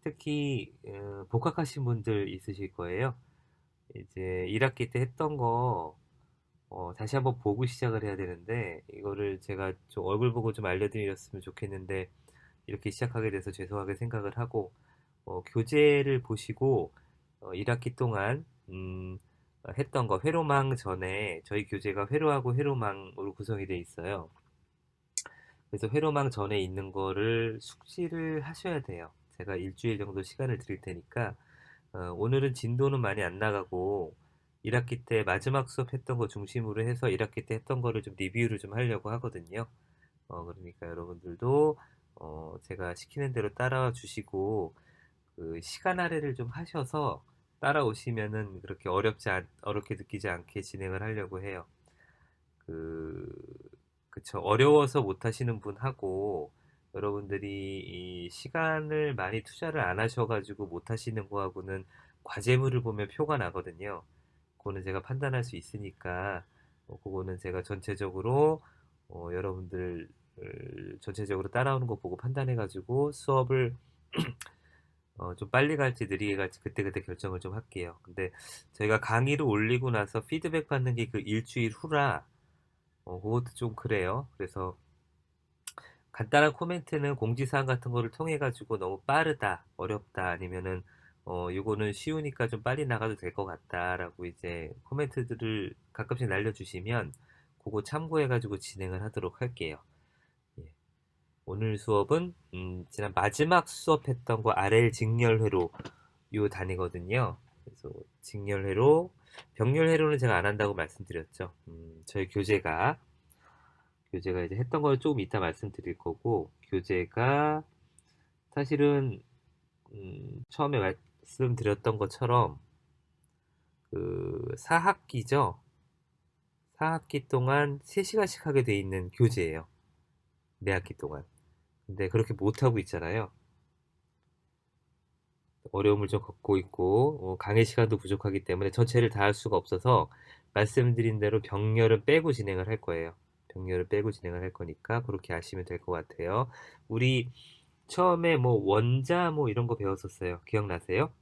특히 복학하신 분들 있으실 거예요. 이제 1학기 때 했던 거 다시 한번 보고 시작을 해야 되는데 이거를 제가 좀 얼굴 보고 좀 알려드렸으면 좋겠는데 이렇게 시작하게 돼서 죄송하게 생각을 하고 교재를 보시고 1학기 동안 했던 거 회로망 전에 저희 교재가 회로하고 회로망으로 구성이 돼 있어요. 그래서 회로망 전에 있는 거를 숙지를 하셔야 돼요. 제가 일주일 정도 시간을 드릴 테니까 오늘은 진도는 많이 안 나가고 1학기 때 마지막 수업 했던 거 중심으로 해서 1학기 때 했던 거를 좀 리뷰를 좀 하려고 하거든요. 그러니까 여러분들도 제가 시키는 대로 따라와 주시고 그 시간 할애를 좀 하셔서 따라오시면은 그렇게 어렵게 느끼지 않게 진행을 하려고 해요. 그, 그쵸. 어려워서 못 하시는 분하고 여러분들이 이 시간을 많이 투자를 안 하셔가지고 못 하시는 거하고는 과제물을 보면 표가 나거든요. 그거는 제가 판단할 수 있으니까 그거는 제가 전체적으로 여러분들 전체적으로 따라오는 거 보고 판단해가지고 수업을 좀 빨리 갈지 느리게 갈지 그때그때 결정을 좀 할게요. 근데 저희가 강의를 올리고 나서 피드백 받는 게 그 일주일 후라 그것도 좀 그래요. 그래서 간단한 코멘트는 공지사항 같은 거를 통해 가지고 너무 빠르다, 어렵다, 아니면은 요거는 쉬우니까 좀 빨리 나가도 될 것 같다라고 이제 코멘트들을 가끔씩 날려주시면 그거 참고해 가지고 진행을 하도록 할게요. 예. 오늘 수업은 지난 마지막 수업했던 거 RL 직렬회로 요 단위거든요. 그래서 직렬회로, 병렬회로는 제가 안 한다고 말씀드렸죠. 저희 교재가 이제 했던 걸 조금 이따 말씀드릴 거고, 교재가 사실은 처음에 말씀드렸던 것처럼 그 4학기죠. 4학기 동안 3시간씩 하게 돼 있는 교재예요. 4학기 동안. 근데 그렇게 못하고 있잖아요. 어려움을 좀 겪고 있고 강의 시간도 부족하기 때문에 전체를 다 할 수가 없어서 말씀드린 대로 병렬은 빼고 진행을 할 거예요. 병렬을 빼고 진행을 할 거니까 그렇게 하시면 될 것 같아요. 우리 처음에 뭐 원자 뭐 이런 거 배웠었어요. 기억나세요?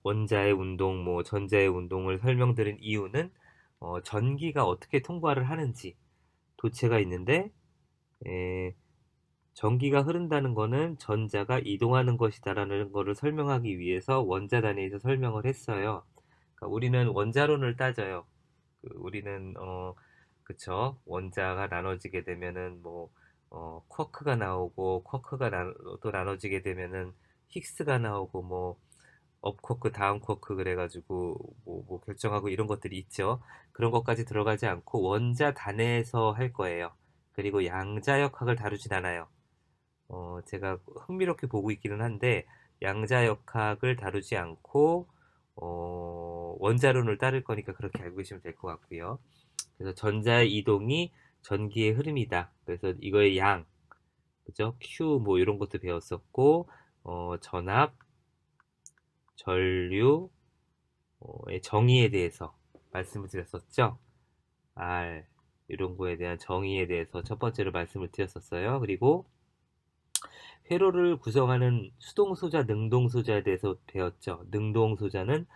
원자의 운동, 뭐 전자의 운동을 설명드린 이유는 전기가 어떻게 통과를 하는지 도체가 있는데 에, 전기가 흐른다는 거는 전자가 이동하는 것이다라는 거를 설명하기 위해서 원자 단위에서 설명을 했어요. 그러니까 우리는 원자론을 따져요. 우리는 그쵸. 원자가 나눠지게 되면은 뭐 쿼크가 나오고 또 나눠지게 되면은 힉스가 나오고 뭐 업쿼크, 다운쿼크 그래가지고 뭐 결정하고 이런 것들이 있죠. 그런 것까지 들어가지 않고 원자 단에서 할 거예요. 그리고 양자역학을 다루진 않아요. 제가 흥미롭게 보고 있기는 한데 양자역학을 다루지 않고 원자론을 따를 거니까 그렇게 알고 계시면 될 것 같고요. 그래서 전자의 이동이 전기의 흐름이다. 그래서 이거의 양, 그죠? Q 뭐 이런 것도 배웠었고 전압, 전류, 정의에 대해서 말씀을 드렸었죠. R 이런 거에 대한 정의에 대해서 첫 번째로 말씀을 드렸었어요. 그리고 회로를 구성하는 수동소자, 능동소자에 대해서 배웠죠. 능동소자는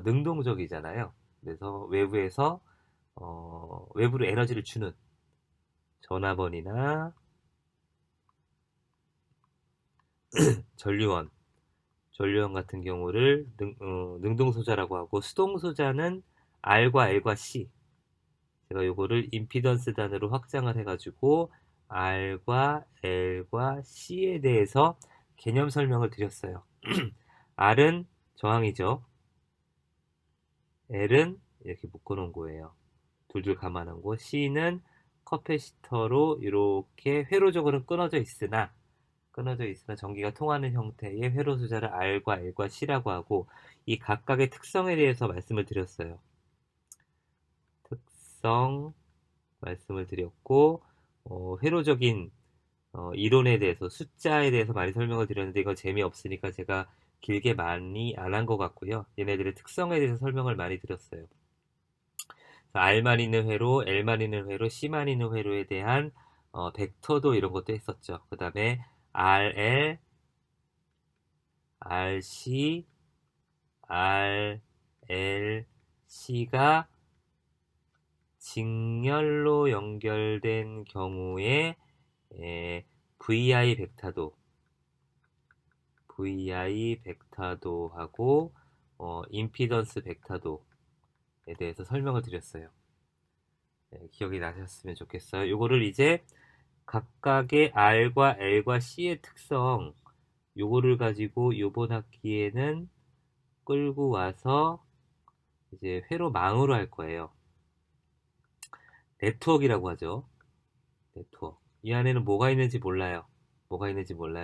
능동적이잖아요. 그래서 외부로 에너지를 주는 전화번이나 전류원, 전류원 같은 경우를 능동소자라고 하고 수동소자는 R과 C 제가 요거를 임피던스 단으로 확장을 해가지고 R과 L과 C에 대해서 개념 설명을 드렸어요. R은 저항이죠. L은 이렇게 묶어놓은 거예요. 둘둘 감아놓은 거. C는 커패시터로 이렇게 회로적으로 끊어져 있으나 전기가 통하는 형태의 회로 숫자를 R과 L과 C라고 하고 이 각각의 특성에 대해서 말씀을 드렸어요. 특성 말씀을 드렸고 회로적인 이론에 대해서 숫자에 대해서 많이 설명을 드렸는데 이건 재미없으니까 제가 길게 많이 안 한 것 같고요. 얘네들의 특성에 대해서 설명을 많이 드렸어요. R만 있는 회로, L만 있는 회로, C만 있는 회로에 대한 벡터도 이런 것도 했었죠. 그 다음에 RL, RC, RLC가 직렬로 연결된 경우에 VI 벡터도하고 임피던스 벡터도에 대해서 설명을 드렸어요. 기억이 나셨으면 좋겠어요. 요거를 이제 각각의 R과 L과 C의 특성, 요거를 가지고 요번 학기에는 끌고 와서 이제 회로망으로 할 거예요. 네트워크라고 하죠. 네트워크. 이 안에는 뭐가 있는지 몰라요.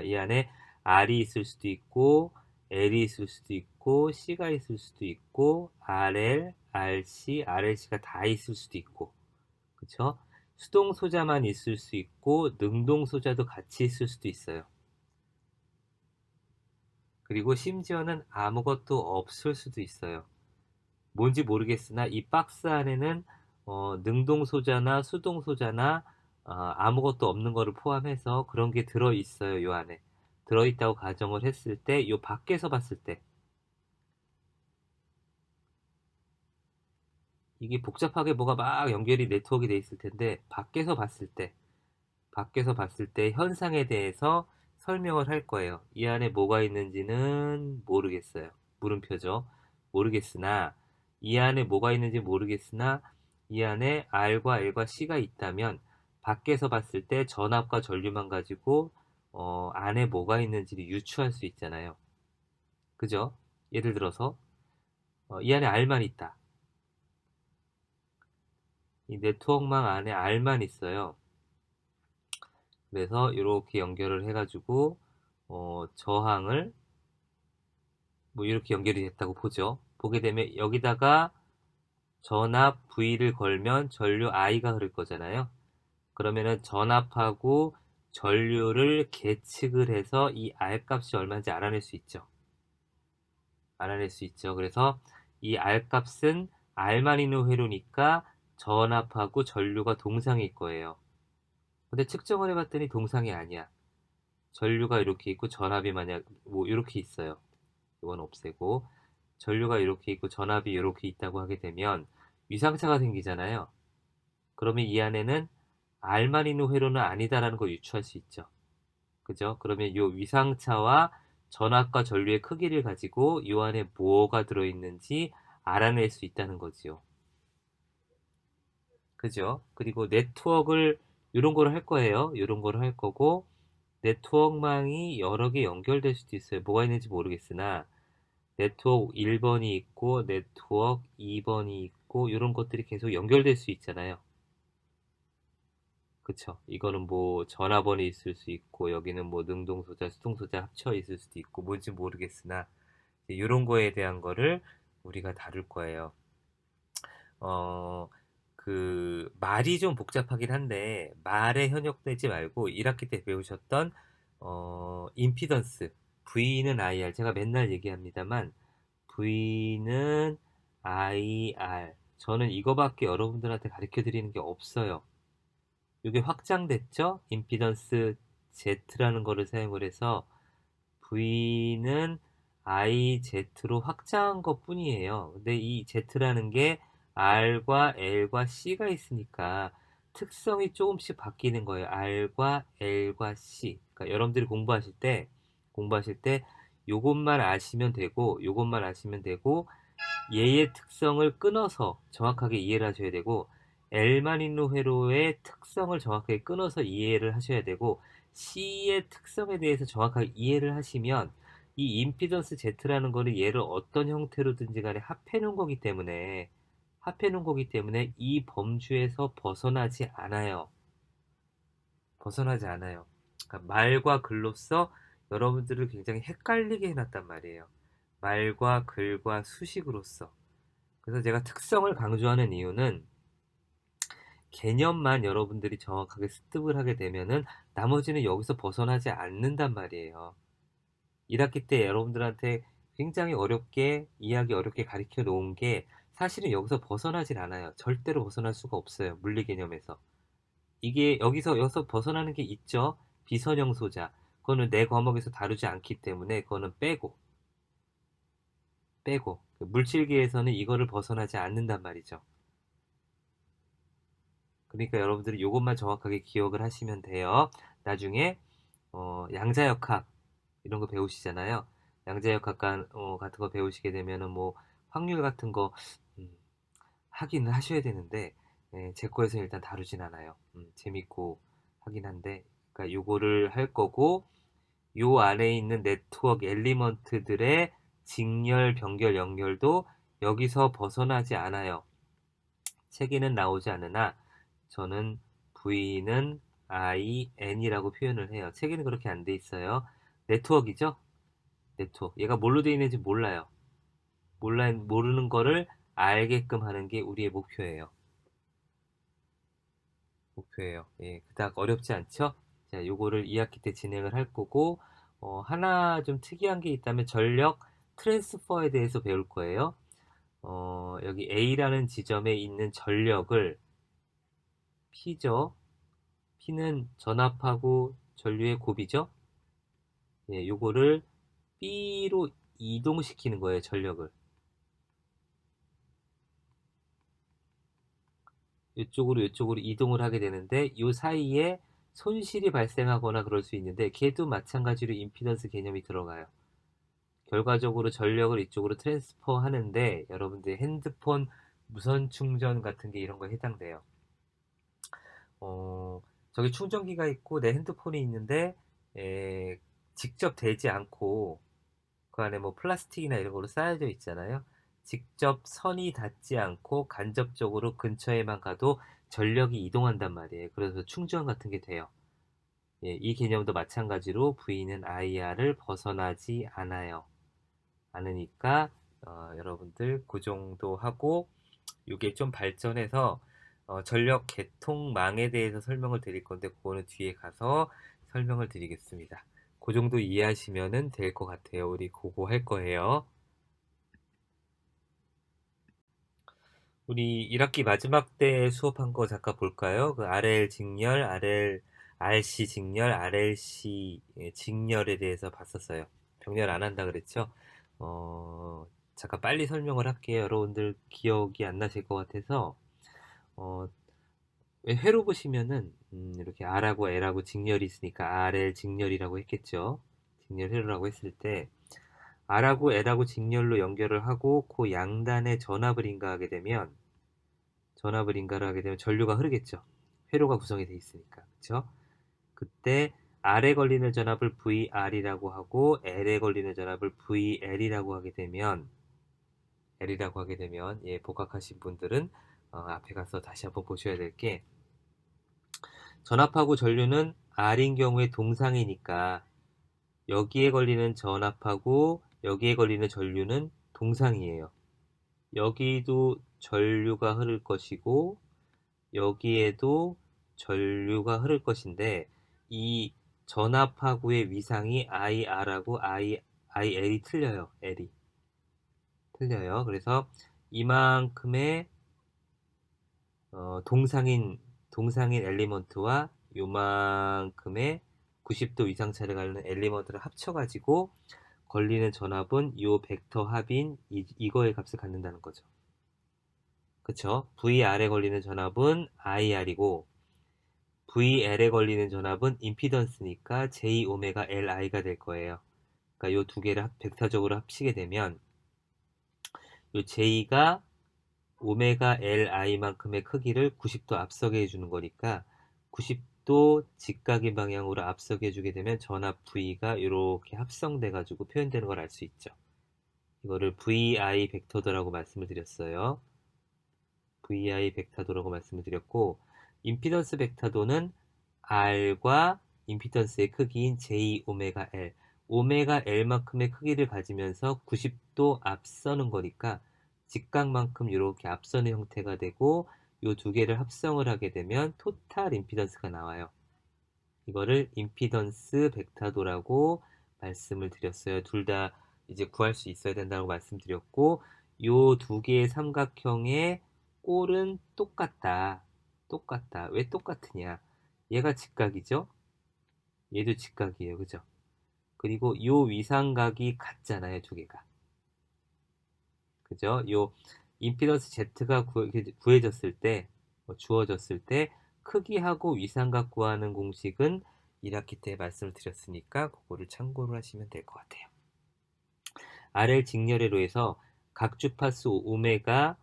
이 안에 R이 있을 수도 있고, L이 있을 수도 있고, C가 있을 수도 있고, RL, RC, RLC가 다 있을 수도 있고, 그쵸? 수동 소자만 있을 수 있고, 능동 소자도 같이 있을 수도 있어요. 그리고 심지어는 아무것도 없을 수도 있어요. 뭔지 모르겠으나 이 박스 안에는 능동 소자나 수동 소자나 아무것도 없는 거를 포함해서 그런 게 들어 있어요. 요 안에 들어 있다고 가정을 했을 때, 요 밖에서 봤을 때 이게 복잡하게 뭐가 막 연결이 네트워크가 돼 있을 텐데, 밖에서 봤을 때 현상에 대해서 설명을 할 거예요. 이 안에 뭐가 있는지는 모르겠어요. 물음표죠. 모르겠으나 이 안에 뭐가 있는지 모르겠으나 이 안에 R과 L과 C가 있다면 밖에서 봤을 때 전압과 전류만 가지고 안에 뭐가 있는지를 유추할 수 있잖아요. 그죠? 예를 들어서 이 안에 R만 있다. 이 네트워크망 안에 R만 있어요. 그래서 이렇게 연결을 해가지고 저항을 뭐 이렇게 연결이 됐다고 보죠. 보게 되면 여기다가 전압 V를 걸면 전류 I가 흐를 거잖아요. 그러면은 전압하고 전류를 계측을 해서 이 R 값이 얼마인지 알아낼 수 있죠. 그래서 이 R 값은 R만 있는 회로니까 전압하고 전류가 동상일 거예요. 근데 측정을 해봤더니 동상이 아니야. 전류가 이렇게 있고 전압이 만약 뭐 이렇게 있어요. 이건 없애고 전류가 이렇게 있고 전압이 이렇게 있다고 하게 되면 위상차가 생기잖아요. 그러면 이 안에는 R만 있는 회로는 아니다라는 걸 유추할 수 있죠. 그죠? 그러면 이 위상차와 전압과 전류의 크기를 가지고 이 안에 뭐가 들어있는지 알아낼 수 있다는 거지요. 그죠? 그리고 네트워크를 이런 거를 할 거예요. 이런 거를 할 거고, 네트워크망이 여러 개 연결될 수도 있어요. 뭐가 있는지 모르겠으나 네트워크 1번이 있고 네트워크 2번이 있고 이런 것들이 계속 연결될 수 있잖아요. 그쵸? 이거는 뭐 전화번이 있을 수 있고 여기는 뭐 능동소자, 수동소자 합쳐 있을 수도 있고 뭔지 모르겠으나 이런 거에 대한 거를 우리가 다룰 거예요. 어, 말이 좀 복잡하긴 한데 말에 현혹되지 말고 1학기 때 배우셨던 임피던스 V는 IR, 제가 맨날 얘기합니다만 V는 IR, 저는 이거밖에 여러분들한테 가르쳐 드리는 게 없어요. 이게 확장됐죠? 임피던스 Z라는 거를 사용을 해서 V는 IZ로 확장한 것 뿐이에요. 근데 이 Z라는 게 R과 L과 C가 있으니까 특성이 조금씩 바뀌는 거예요. R과 L과 C. 그러니까 여러분들이 공부하실 때 요것만 아시면 되고, 얘의 특성을 끊어서 정확하게 이해를 하셔야 되고, L만 있는 회로의 특성을 정확하게 끊어서 이해를 하셔야 되고, C의 특성에 대해서 정확하게 이해를 하시면 이 임피던스 Z라는 거는 얘를 어떤 형태로든지 간에 합해 놓은 거기 때문에 이 범주에서 벗어나지 않아요. 그러니까 말과 글로써 여러분들을 굉장히 헷갈리게 해놨단 말이에요. 말과 글과 수식으로서. 그래서 제가 특성을 강조하는 이유는 개념만 여러분들이 정확하게 습득을 하게 되면은 나머지는 여기서 벗어나지 않는단 말이에요. 1학기 때 여러분들한테 굉장히 어렵게 이해하기 어렵게 가르쳐 놓은 게 사실은 여기서 벗어나질 않아요. 절대로 벗어날 수가 없어요. 물리 개념에서. 이게 여기서 벗어나는 게 있죠. 비선형 소자. 그거는 내 과목에서 다루지 않기 때문에 그거는 빼고. 빼고 물질계에서는 이거를 벗어나지 않는단 말이죠. 그러니까 여러분들이 이것만 정확하게 기억을 하시면 돼요. 나중에 양자역학 이런 거 배우시잖아요. 양자역학 같은 거 배우시게 되면은 뭐 확률 같은 거 음, 하기는 하셔야 되는데 제 거에서 일단 다루진 않아요. 재밌고 하긴 한데 그러니까 요거를 할 거고 요 안에 있는 네트워크 엘리먼트들의 직렬, 병결, 연결도 여기서 벗어나지 않아요. 책에는 나오지 않으나 저는 V는 IN이라고 표현을 해요. 책에는 그렇게 안 돼 있어요. 네트워크이죠? 네트워크. 얘가 뭘로 되어 있는지 몰라요. 모르는 거를 알게끔 하는 게 우리의 목표예요. 목표예요. 예, 그닥 어렵지 않죠? 자, 요거를 2학기 때 진행을 할 거고, 하나 좀 특이한 게 있다면 전력 트랜스퍼에 대해서 배울 거예요. 여기 A라는 지점에 있는 전력을 P죠. P는 전압하고 전류의 곱이죠. 예, 요거를 B로 이동시키는 거예요, 전력을. 이쪽으로 이동을 하게 되는데 이 사이에 손실이 발생하거나 그럴 수 있는데 걔도 마찬가지로 임피던스 개념이 들어가요. 결과적으로 전력을 이쪽으로 트랜스퍼 하는데 여러분들 핸드폰 무선 충전 같은 게 이런 거에 해당돼요. 저기 충전기가 있고 내 핸드폰이 있는데 에, 직접 대지 않고 그 안에 뭐 플라스틱이나 이런 걸로 쌓여져 있잖아요. 직접 선이 닿지 않고 간접적으로 근처에만 가도 전력이 이동한단 말이에요. 그래서 충전 같은 게 돼요. 예, 이 개념도 마찬가지로 V는 IR을 벗어나지 않아요. 않으니까 여러분들 그 정도 하고 이게 좀 발전해서 전력 계통망에 대해서 설명을 드릴 건데 그거는 뒤에 가서 설명을 드리겠습니다. 그 정도 이해하시면 될 것 같아요. 우리 그거 할 거예요. 우리 1학기 마지막 때 수업한 거 잠깐 볼까요? 그 RL 직렬, RC 직렬, RLC 직렬에 대해서 봤었어요. 병렬 안 한다 그랬죠? 잠깐 빨리 설명을 할게요. 여러분들 기억이 안 나실 것 같아서 어, 회로 보시면은 이렇게 R하고 L하고 직렬이 있으니까 RL 직렬이라고 했겠죠. 직렬 회로라고 했을 때 R하고 L하고 직렬로 연결을 하고 그 양단에 전압을 인가를 하게 되면 전류가 흐르겠죠. 회로가 구성이 돼 있으니까. 그렇죠? 그때 R에 걸리는 전압을 VR이라고 하고 L에 걸리는 전압을 VL이라고 하게 되면 예, 복학하신 분들은 앞에 가서 다시 한번 보셔야 될 게 전압하고 전류는 R인 경우에 동상이니까 여기에 걸리는 전압하고 여기에 걸리는 전류는 동상이에요. 여기도 전류가 흐를 것이고 여기에도 전류가 흐를 것인데 이 전압하고의 위상이 IR하고 IL이 틀려요. L이 틀려요. 그래서 이만큼의 동상인 엘리먼트와 요만큼의 90도 위상차를 가르는 엘리먼트를 합쳐가지고 걸리는 전압은 요 벡터 합인 이거의 값을 갖는다는 거죠. 그쵸? VR에 걸리는 전압은 IR이고 VL에 걸리는 전압은 임피던스니까 J 오메가 LI가 될 거예요. 그러니까 요 두 개를 벡터적으로 합치게 되면 요 J가 오메가 LI만큼의 크기를 90도 앞서게 해주는 거니까 90도 직각인 방향으로 앞서게 해주게 되면 전압 V가 이렇게 합성돼 가지고 표현되는 걸 알 수 있죠. 이거를 VI 벡터도라고 말씀을 드렸어요. VI 벡터도라고 말씀을 드렸고 임피던스 벡터도는 R과 임피던스의 크기인 J 오메가 L 오메가 L만큼의 크기를 가지면서 90도 앞서는 거니까 직각만큼 이렇게 앞서는 형태가 되고 이 두 개를 합성을 하게 되면 토탈 임피던스가 나와요. 이거를 임피던스 벡터도라고 말씀을 드렸어요. 둘 다 이제 구할 수 있어야 된다고 말씀드렸고 이 두 개의 삼각형의 꼴은 똑같다. 똑같다. 왜 똑같으냐? 얘가 직각이죠? 얘도 직각이에요. 그죠? 그리고 이 위상각이 같잖아요. 두 개가. 그죠? 요 임피던스 Z가 구해졌을 때, 주어졌을 때 크기하고 위상각 구하는 공식은 1학기 때 말씀을 드렸으니까 그거를 참고를 하시면 될 것 같아요. RL 직렬회로에서 각 주파수 오메가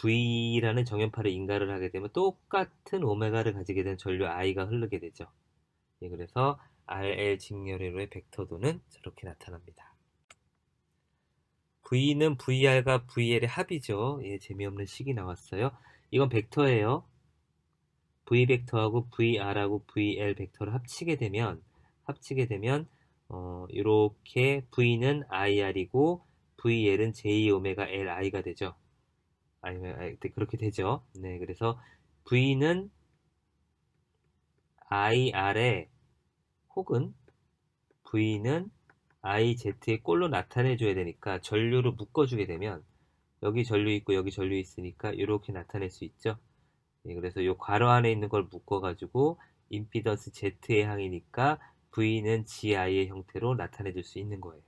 V라는 정연파를 인가를 하게 되면 똑같은 오메가를 가지게 된 전류 I가 흐르게 되죠. 예, 그래서 RL 직렬회로의 벡터도는 저렇게 나타납니다. V는 VR과 VL의 합이죠. 예, 재미없는 식이 나왔어요. 이건 벡터예요. V 벡터하고 VR하고 VL 벡터를 합치게 되면 이렇게 V는 IR이고 VL은 J 오메가 LI가 되죠. 그렇게 되죠. 네, 그래서 V는 IR에 혹은 V는 IZ의 꼴로 나타내줘야 되니까 전류를 묶어주게 되면 여기 전류 있고 여기 전류 있으니까 이렇게 나타낼 수 있죠. 예, 그래서 이 괄호 안에 있는 걸 묶어가지고 임피던스 Z의 항이니까 V는 GI의 형태로 나타내줄 수 있는 거예요.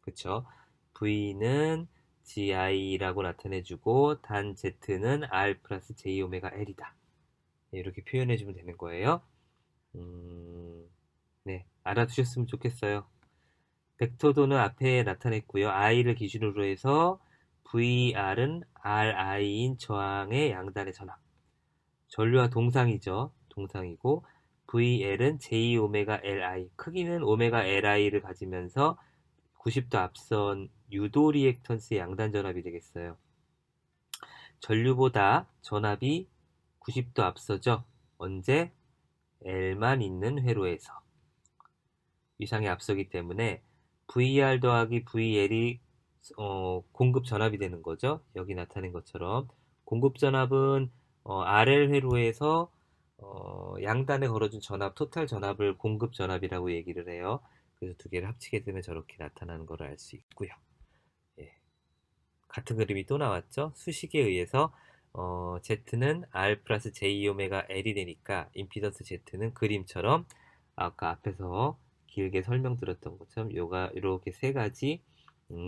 그쵸? V는 GI라고 나타내주고 단 Z는 R 플러스 J 오메가 L이다. 이렇게 표현해주면 되는 거예요. 네, 알아두셨으면 좋겠어요. 벡터도는 앞에 나타냈고요. I를 기준으로 해서 VR은 RI인 저항의 양단의 전압. 전류와 동상이죠. 동상이고 VL은 J 오메가 LI. 크기는 오메가 LI를 가지면서 90도 앞선 유도 리액턴스의 양단 전압이 되겠어요. 전류보다 전압이 90도 앞서죠. 언제? L만 있는 회로에서. 위상에 앞서기 때문에 VR 더하기 VL이 공급 전압이 되는 거죠. 여기 나타낸 것처럼 공급 전압은 RL 회로에서 양단에 걸어준 전압, 토탈 전압을 공급 전압이라고 얘기를 해요. 그래서 두 개를 합치게 되면 저렇게 나타나는 걸 알 수 있고요. 예. 같은 그림이 또 나왔죠. 수식에 의해서 Z는 R 플러스 J 오메가 L이 되니까 임피던스 Z는 그림처럼 아까 앞에서 길게 설명드렸던 것처럼 이렇게 세 가지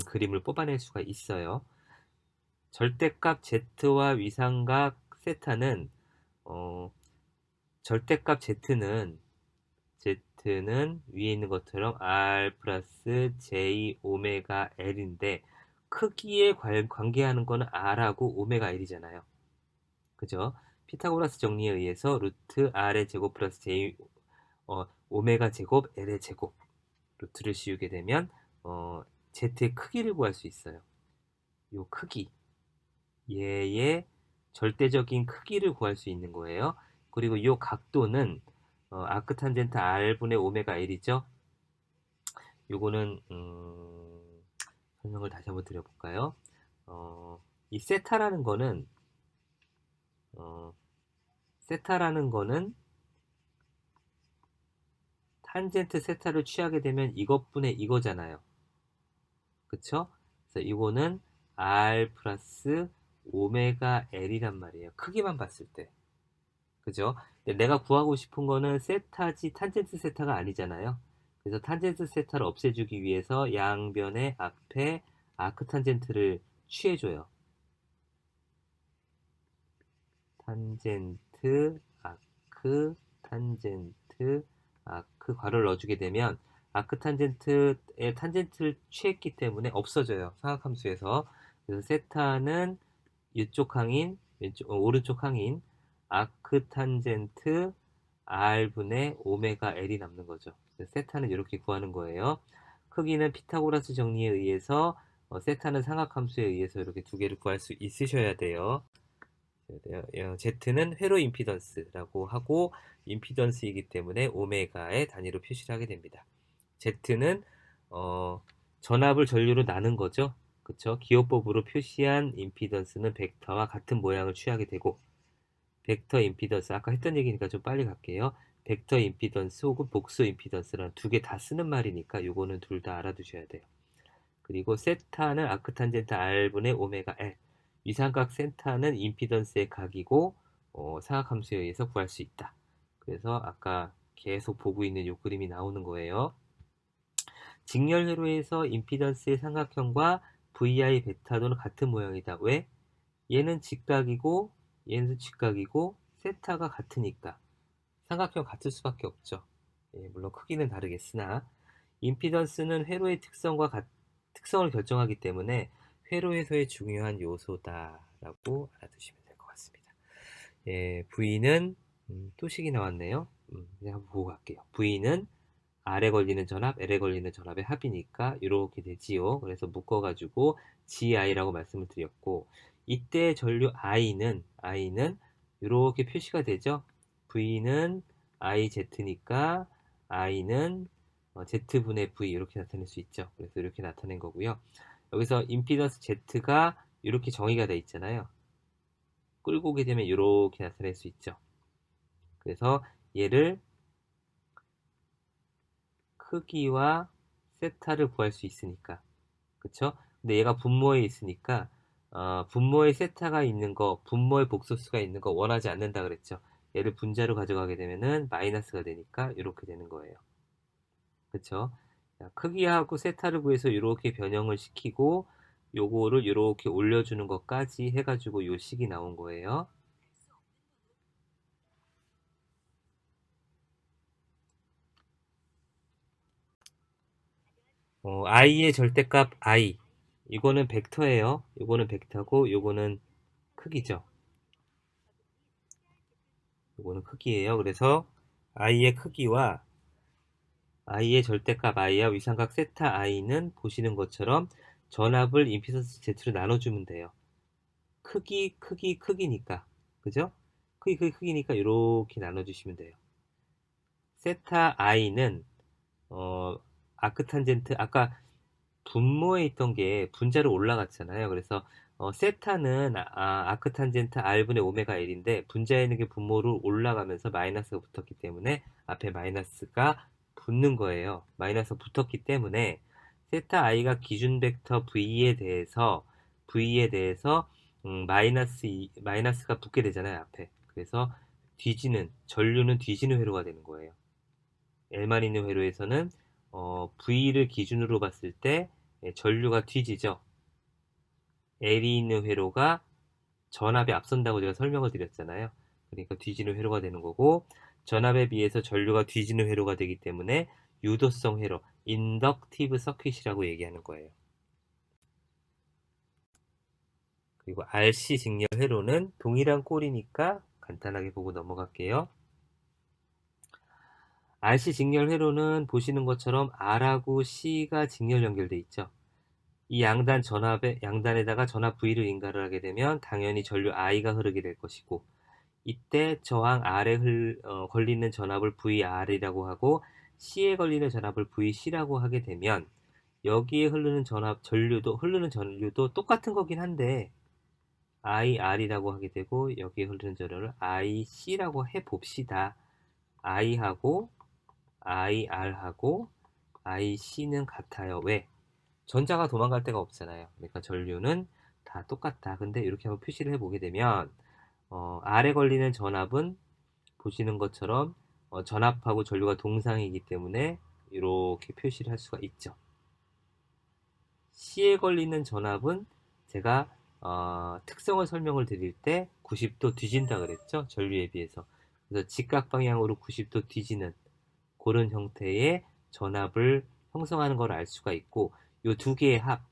그림을 뽑아낼 수가 있어요. 절대값 Z와 위상각 세타는 절대값 Z는 위에 있는 것처럼 R 플러스 J 오메가 L인데 크기에 관계하는 거는 R하고 오메가 L이잖아요. 그죠? 피타고라스 정리에 의해서 루트 R의 제곱 플러스 J 오메가 제곱 L의 제곱 루트를 씌우게 되면 Z의 크기를 구할 수 있어요. 요 크기 얘의 절대적인 크기를 구할 수 있는 거예요. 그리고 요 각도는 아크탄젠트 R분의 오메가 L이죠. 요거는 설명을 다시 한번 드려볼까요? 이 세타라는 거는 탄젠트 세타를 취하게 되면 이것분의 이거잖아요. 그쵸? 그래서 이거는 R 플러스 오메가 L이란 말이에요. 크기만 봤을 때. 그죠? 근데 내가 구하고 싶은 거는 세타지 탄젠트 세타가 아니잖아요. 그래서 탄젠트 세타를 없애주기 위해서 양변의 앞에 아크 탄젠트를 취해줘요. 탄젠트, 아크, 탄젠트, 아크 괄호를 넣어주게 되면 아크 탄젠트에 탄젠트를 취했기 때문에 없어져요. 사각함수에서. 그래서 세타는 이쪽 항인, 오른쪽 항인 아크 탄젠트 R분의 오메가 L이 남는 거죠. 세타는 이렇게 구하는 거예요. 크기는 피타고라스 정리에 의해서 세타는 상악함수에 의해서 이렇게 두 개를 구할 수 있으셔야 돼요. Z는 회로 임피던스라고 하고 임피던스이기 때문에 오메가의 단위로 표시를 하게 됩니다. Z는 전압을 전류로 나눈 거죠. 그쵸? 기호법으로 표시한 임피던스는 벡터와 같은 모양을 취하게 되고 벡터 임피던스 아까 했던 얘기니까 좀 빨리 갈게요. 벡터 임피던스 혹은 복수 임피던스라는 두 개 다 쓰는 말이니까 요거는 둘 다 알아두셔야 돼요. 그리고 세타는 아크탄젠트 R분의 오메가 L 위삼각 세타는 임피던스의 각이고 사각함수에 의해서 구할 수 있다. 그래서 아까 계속 보고 있는 요 그림이 나오는 거예요. 직렬회로에서 임피던스의 삼각형과 vi 베타도는 같은 모양이다. 왜? 얘는 직각이고 얘는 직각이고 세타가 같으니까 삼각형 같을 수밖에 없죠. 예, 물론 크기는 다르겠으나 임피던스는 회로의 특성을 결정하기 때문에 회로에서의 중요한 요소다라고 알아두시면 될 것 같습니다. 예, V는 또 식이 나왔네요. 그냥 한번 보고 갈게요. V는 R에 걸리는 전압, L에 걸리는 전압의 합이니까 이렇게 되지요. 그래서 묶어가지고 GI라고 말씀을 드렸고 이때 전류 I는 이렇게 표시가 되죠. V는 IZ니까 I는 Z분의 V 이렇게 나타낼 수 있죠. 그래서 이렇게 나타낸 거고요. 여기서 임피던스 Z가 이렇게 정의가 되어 있잖아요. 끌고 오게 되면 이렇게 나타낼 수 있죠. 그래서 얘를 크기와 세타를 구할 수 있으니까 그쵸? 근데 얘가 분모에 있으니까 분모에 세타가 있는 거 분모에 복소수가 있는 거 원하지 않는다 그랬죠. 얘를 분자로 가져가게 되면은 마이너스가 되니까 이렇게 되는 거예요. 그쵸? 자, 크기하고 세타를 구해서 이렇게 변형을 시키고 요거를 이렇게 올려주는 것까지 해가지고 요 식이 나온 거예요. i의 절대값 i 이거는 벡터예요. 이거는 벡터고 요거는 크기죠. 이거는 크기예요. 그래서 i의 크기와 i의 절대값 i와 위삼각 세타 i는 보시는 것처럼 전압을 임피던스 Z로 나눠주면 돼요. 크기니까. 그죠? 크기니까 이렇게 나눠주시면 돼요. 세타 i는, 아크탄젠트, 아까 분모에 있던 게 분자로 올라갔잖아요. 그래서 세타는 아크탄젠트 R분의 오메가 L인데 분자에 있는 게 분모로 올라가면서 마이너스가 붙었기 때문에 앞에 마이너스가 붙는 거예요. 마이너스가 붙었기 때문에 세타 i가 기준 벡터 V에 대해서 마이너스가 붙게 되잖아요. 앞에. 그래서 전류는 뒤지는 회로가 되는 거예요. L만 있는 회로에서는 V를 기준으로 봤을 때 전류가 뒤지죠. L이 있는 회로가 전압에 앞선다고 제가 설명을 드렸잖아요. 그러니까 뒤지는 회로가 되는 거고 전압에 비해서 전류가 뒤지는 회로가 되기 때문에 유도성 회로, 인덕티브 서킷이라고 얘기하는 거예요. 그리고 RC 직렬 회로는 동일한 꼴이니까 간단하게 보고 넘어갈게요. RC 직렬 회로는 보시는 것처럼 R하고 C가 직렬 연결돼 있죠. 이 양단에다가 전압 V를 인가를 하게 되면 당연히 전류 I가 흐르게 될 것이고 이때 저항 R에 걸리는 전압을 VR이라고 하고 C에 걸리는 전압을 VC라고 하게 되면 여기에 흐르는 전류도 똑같은 거긴 한데 IR이라고 하게 되고 여기에 흐르는 전류를 IC라고 해봅시다. I하고 IR하고 IC는 같아요. 왜? 전자가 도망갈 데가 없잖아요. 그러니까 전류는 다 똑같다. 근데 이렇게 한번 표시를 해보게 되면 R에 걸리는 전압은 보시는 것처럼 전압하고 전류가 동상이기 때문에 이렇게 표시를 할 수가 있죠. C에 걸리는 전압은 제가 특성을 설명을 드릴 때 90도 뒤진다 그랬죠. 전류에 비해서. 그래서 직각 방향으로 90도 뒤지는 그런 형태의 전압을 형성하는 걸 알 수가 있고 이 두 개의 합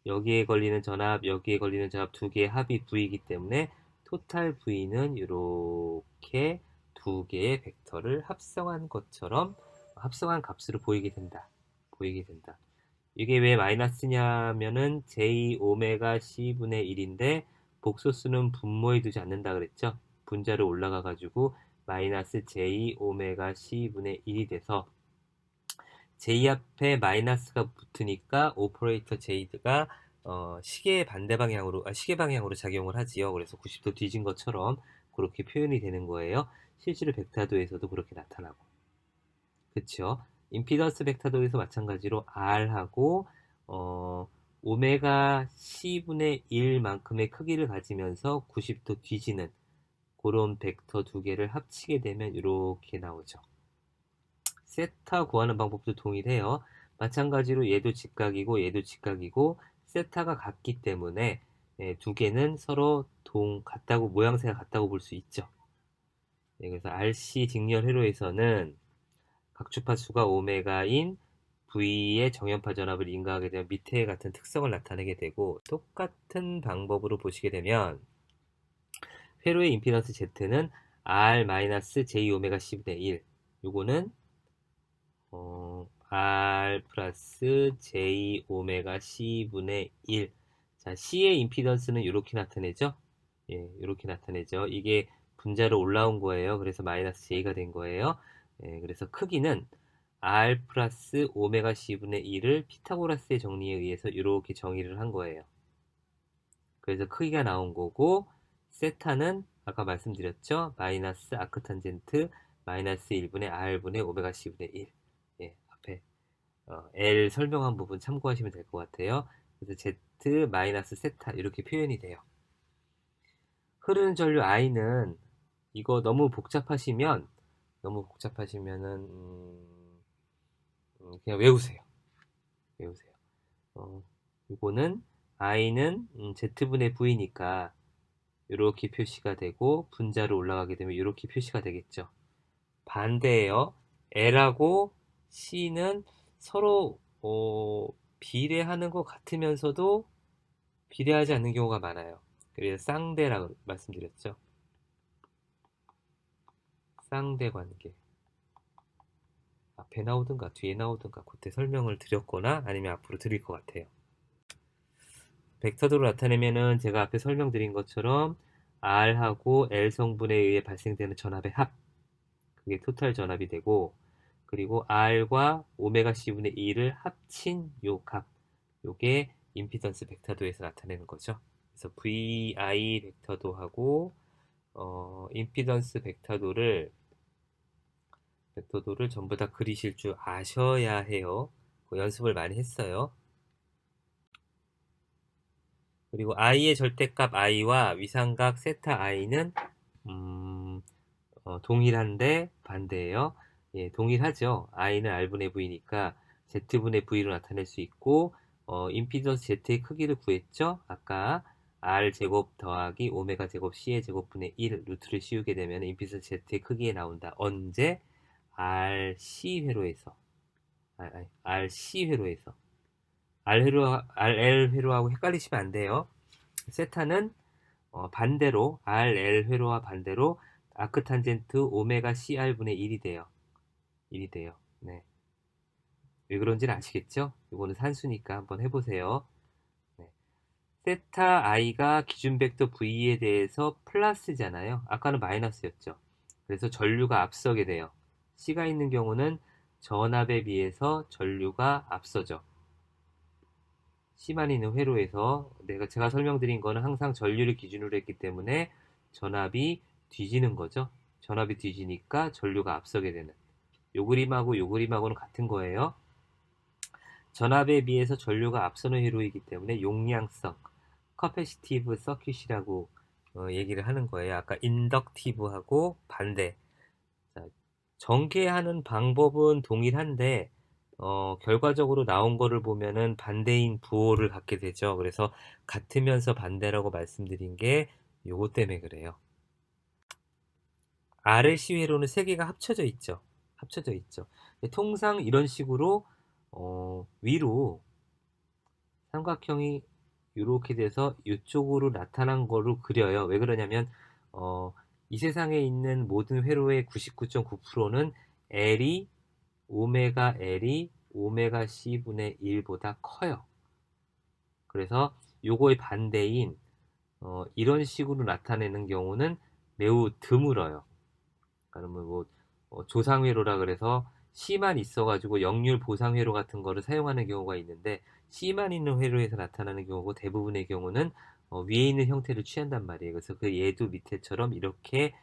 여기에 걸리는 전압 여기에 걸리는 전압 두 개의 합이 V이기 때문에 토탈 V는 이렇게 두 개의 벡터를 합성한 것처럼 합성한 값으로 보이게 된다. 이게 왜 마이너스냐면은 J 오메가 C분의 1인데 복소수는 분모에 두지 않는다 그랬죠. 분자로 올라가 가지고 마이너스 J 오메가 C분의 1이 돼서 J 앞에 마이너스가 붙으니까 오퍼레이터 J가 시계 방향으로 작용을 하지요. 그래서 90도 뒤진 것처럼 그렇게 표현이 되는 거예요. 실제로 벡터도에서도 그렇게 나타나고. 그쵸? 임피던스 벡터도에서 마찬가지로 R하고 오메가 C분의 1만큼의 크기를 가지면서 90도 뒤지는 그런 벡터 두 개를 합치게 되면 이렇게 나오죠. 세타 구하는 방법도 동일해요. 마찬가지로 얘도 직각이고 세타가 같기 때문에 두 개는 서로 같다고 모양새가 같다고 볼 수 있죠. 그래서 RC 직렬 회로에서는 각 주파수가 오메가인 V의 정연파 전압을 인가하게 되면 밑에 같은 특성을 나타내게 되고, 똑같은 방법으로 보시게 되면 회로의 임피던스 Z는 R-J 오메가 C분의 1, 요거는 R 플러스 J 오메가 C분의 1. 자, C의 임피던스는 이렇게 나타내죠? 예, 이렇게 나타내죠. 이게 분자로 올라온 거예요. 그래서 마이너스 J가 된 거예요. 예, 그래서 크기는 R 플러스 오메가 C분의 1을 피타고라스의 정리에 의해서 이렇게 정의를 한 거예요. 그래서 크기가 나온 거고, 세타는 아까 말씀드렸죠? 마이너스 아크탄젠트 마이너스 1분의 R분의 오메가 C분의 1. 예, 앞에 L 설명한 부분 참고하시면 될 것 같아요. 그래서 Z 마이너스 세타 이렇게 표현이 돼요. 흐르는 전류 I는 이거 너무 복잡하시면은 그냥 외우세요. 이거는 I는 Z분의 V니까 이렇게 표시가 되고, 분자로 올라가게 되면 이렇게 표시가 되겠죠. 반대예요. L하고 C는 서로 비례하는 것 같으면서도 비례하지 않는 경우가 많아요. 그래서 쌍대라고 말씀드렸죠. 쌍대 관계. 앞에 나오든가 뒤에 나오든가 그때 설명을 드렸거나 아니면 앞으로 드릴 것 같아요. 벡터도로 나타내면은 제가 앞에 설명드린 것처럼 R하고 L 성분에 의해 발생되는 전압의 합, 그게 토탈 전압이 되고, 그리고 R과 오메가 C분의 2를 합친 요 값, 요게 임피던스 벡터도에서 나타내는 거죠. 그래서 VI 벡터도하고 임피던스 벡터도를 전부 다 그리실 줄 아셔야 해요. 연습을 많이 했어요. 그리고 I의 절대값 I와 위상각 세타 I는 동일한데 반대예요. 예, 동일하죠. I는 R분의 V니까 Z분의 V로 나타낼 수 있고, 임피던스 Z의 크기를 구했죠. 아까 R제곱 더하기 오메가 제곱 C의 제곱분의 1 루트를 씌우게 되면 임피던스 Z의 크기에 나온다. 언제? RC회로에서. RC회로에서. RL 회로하고 헷갈리시면 안 돼요. 세타는 반대로 RL 회로와 반대로 아크탄젠트 오메가 CR분의 1이 돼요. 네. 왜 그런지는 아시겠죠? 이거는 산수니까 한번 해보세요. 네. 세타 i가 기준 벡터 v에 대해서 플러스잖아요. 아까는 마이너스였죠. 그래서 전류가 앞서게 돼요. C가 있는 경우는 전압에 비해서 전류가 앞서죠. C만 있는 회로에서 제가 설명드린 거는 항상 전류를 기준으로 했기 때문에 전압이 뒤지는 거죠. 전압이 뒤지니까 전류가 앞서게 되는. 요 그림하고 요 그림하고는 같은 거예요. 전압에 비해서 전류가 앞서는 회로이기 때문에 용량성, 커패시티브 서킷이라고 얘기를 하는 거예요. 아까 인덕티브하고 반대. 자, 전개하는 방법은 동일한데 결과적으로 나온 거를 보면은 반대인 부호를 갖게 되죠. 그래서 같으면서 반대라고 말씀드린 게 요거 때문에 그래요. RLC 회로는 세 개가 합쳐져 있죠. 통상 이런 식으로 위로 삼각형이 이렇게 돼서 이쪽으로 나타난 거로 그려요. 왜 그러냐면 이 세상에 있는 모든 회로의 99.9%는 L이 오메가 C분의 1보다 커요. 그래서 요거의 반대인 이런 식으로 나타내는 경우는 매우 드물어요. 그러면 뭐 조상회로라 그래서 C만 있어가지고 역률 보상회로 같은 거를 사용하는 경우가 있는데, C만 있는 회로에서 나타나는 경우고 대부분의 경우는 위에 있는 형태를 취한단 말이에요. 그래서 그 얘도 밑에처럼 이렇게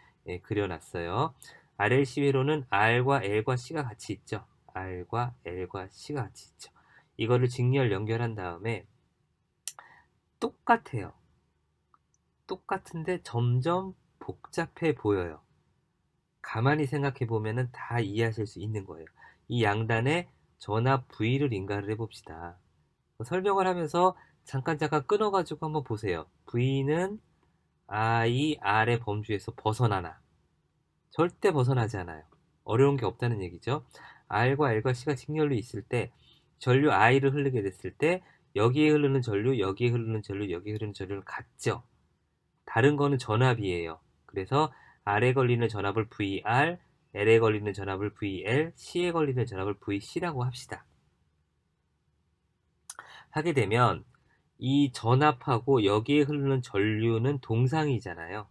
그려놨어요. RLC 회로는 R과 L과 C가 같이 있죠. R과 L과 C가 같이 있죠. 이거를 직렬 연결한 다음에 똑같아요. 똑같은데 점점 복잡해 보여요. 가만히 생각해 보면은 다 이해하실 수 있는 거예요. 이 양단에 전압 V를 인가를 해봅시다. 설명을 하면서 잠깐 끊어가지고 한번 보세요. V는 I, R의 범주에서 벗어나나? 절대 벗어나지 않아요. 어려운 게 없다는 얘기죠. R과 L과 C가 직렬로 있을 때 전류 I를 흐르게 됐을 때 여기에 흐르는 전류, 여기에 흐르는 전류, 여기에 흐르는 전류는 같죠. 다른 거는 전압이에요. 그래서 R에 걸리는 전압을 VR, L에 걸리는 전압을 VL, C에 걸리는 전압을 VC라고 합시다. 하게 되면 이 전압하고 여기에 흐르는 전류는 동상이잖아요.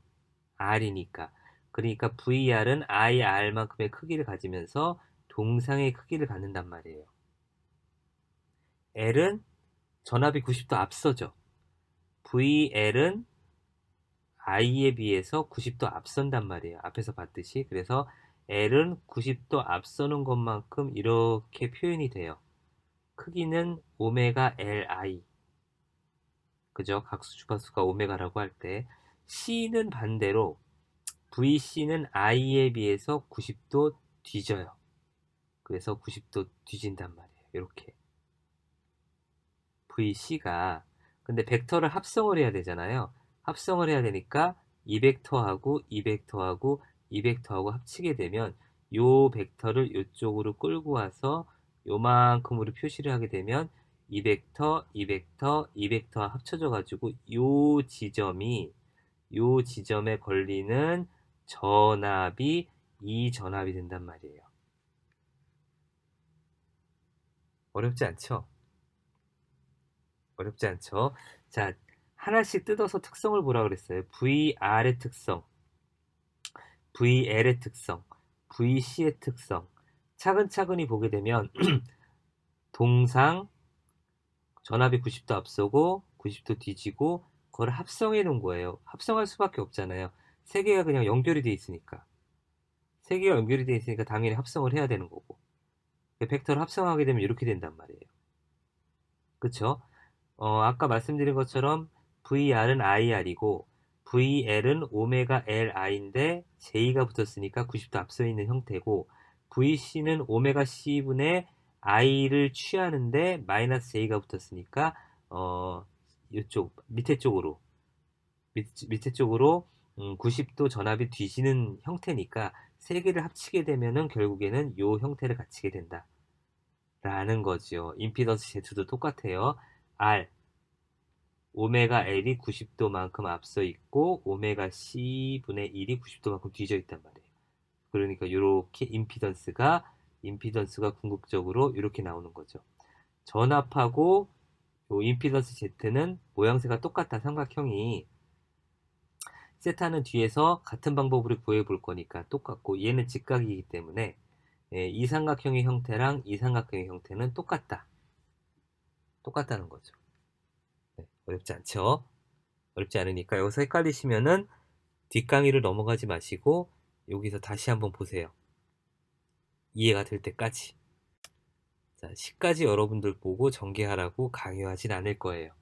R이니까. 그러니까 VR은 IR만큼의 크기를 가지면서 동상의 크기를 갖는단 말이에요. L은 전압이 90도 앞서죠. VL은 I에 비해서 90도 앞선단 말이에요. 앞에서 봤듯이. 그래서 L은 90도 앞서는 것만큼 이렇게 표현이 돼요. 크기는 오메가 Li. 그죠? 각수 주파수가 오메가라고 할 때. C는 반대로 VC는 I에 비해서 90도 뒤져요. 그래서 90도 뒤진단 말이에요. 이렇게. VC가 근데 벡터를 합성을 해야 되잖아요. 합성을 해야 되니까 이 벡터하고 이 벡터하고 이 벡터하고 합치게 되면 요 벡터를 이쪽으로 끌고 와서 요만큼으로 표시를 하게 되면 이 벡터, 이 벡터, 이 벡터와 합쳐져 가지고 요 지점에 걸리는 전압이 이 전압이 된단 말이에요. 어렵지 않죠? 어렵지 않죠? 자, 하나씩 뜯어서 특성을 보라 그랬어요. VR의 특성, VL의 특성, VC의 특성. 차근차근히 보게 되면 동상 전압이 90도 앞서고 90도 뒤지고 그걸 합성해 놓은 거예요. 합성할 수밖에 없잖아요. 세 개가 그냥 연결이 돼 있으니까. 세 개가 연결이 돼 있으니까 당연히 합성을 해야 되는 거고. 벡터를 합성하게 되면 이렇게 된단 말이에요. 그쵸? 아까 말씀드린 것처럼 VR은 IR이고 VL은 오메가 LI인데 J가 붙었으니까 90도 앞서 있는 형태고 VC는 오메가 C분의 I를 취하는데 마이너스 J가 붙었으니까 이쪽 밑에 쪽으로 90도 전압이 뒤지는 형태니까 세 개를 합치게 되면은 결국에는 요 형태를 갖추게 된다. 라는 거죠. 임피던스 Z도 똑같아요. R 오메가 L이 90도만큼 앞서 있고 오메가 C분의 1이 90도만큼 뒤져 있단 말이에요. 그러니까 이렇게 임피던스가 궁극적으로 이렇게 나오는 거죠. 전압하고 요 임피던스 Z는 모양새가 똑같다. 삼각형이 세타는 뒤에서 같은 방법으로 구해 볼 거니까 똑같고 얘는 직각이기 때문에 이 삼각형의 형태랑 이 삼각형의 형태는 똑같다는 거죠. 네, 어렵지 않죠? 어렵지 않으니까 여기서 헷갈리시면은 뒷강의를 넘어가지 마시고 여기서 다시 한번 보세요. 이해가 될 때까지. 자, 10까지 여러분들 보고 전개하라고 강요하진 않을 거예요.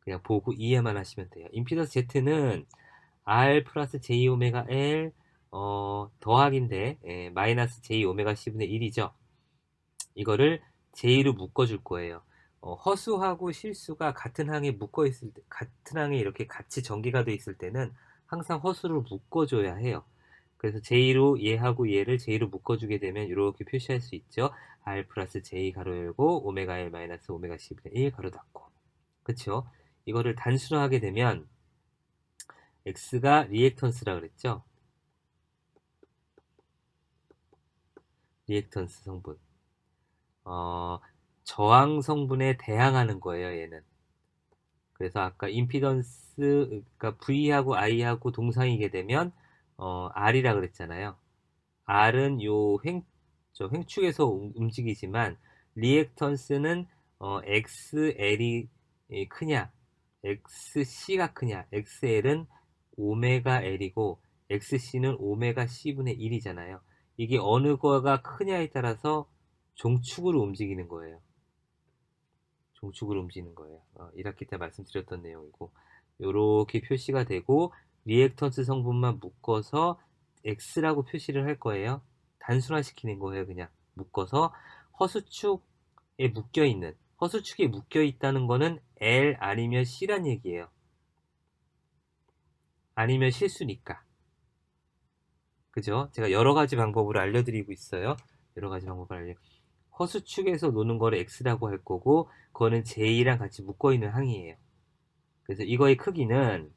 그냥 보고 이해만 하시면 돼요. 임피던스 Z는 R 플러스 J 오메가 L 더하기인데 마이너스 J 오메가 C분의 1이죠. 이거를 J로 묶어줄 거예요. 허수하고 실수가 같은 항에 묶어 있을 때, 같은 항에 이렇게 같이 전개가 돼 있을 때는 항상 허수를 묶어줘야 해요. 그래서 J로 얘하고 얘를 J로 묶어주게 되면 이렇게 표시할 수 있죠. R 플러스 J 가로 열고 오메가 L 마이너스 오메가 C분의 1 가로 닫고. 그쵸? 이거를 단순화하게 되면 X가 리액턴스라 그랬죠? 리액턴스 성분. 저항 성분에 대항하는 거예요, 얘는. 그래서 아까 임피던스, 그러니까 V하고 I하고 동상이게 되면, R이라 그랬잖아요. R은 저 횡축에서 움직이지만, 리액턴스는, XL이 크냐, XC가 크냐, XL은 오메가 L이고, XC는 오메가 C분의 1이잖아요. 이게 어느 거가 크냐에 따라서 종축으로 움직이는 거예요. 종축으로 움직이는 거예요. 1학기 때 말씀드렸던 내용이고 이렇게 표시가 되고 리액턴스 성분만 묶어서 X라고 표시를 할 거예요. 단순화시키는 거예요. 그냥 묶어서 허수축에 묶여있는 허수축에 묶여 있다는 거는 L 아니면 C란 얘기예요. 아니면 실수니까. 그죠? 제가 여러 가지 방법으로 알려드리고 있어요. 여러 가지 방법을 허수축에서 노는 거를 X라고 할 거고, 그거는 J랑 같이 묶어 있는 항이에요. 그래서 이거의 크기는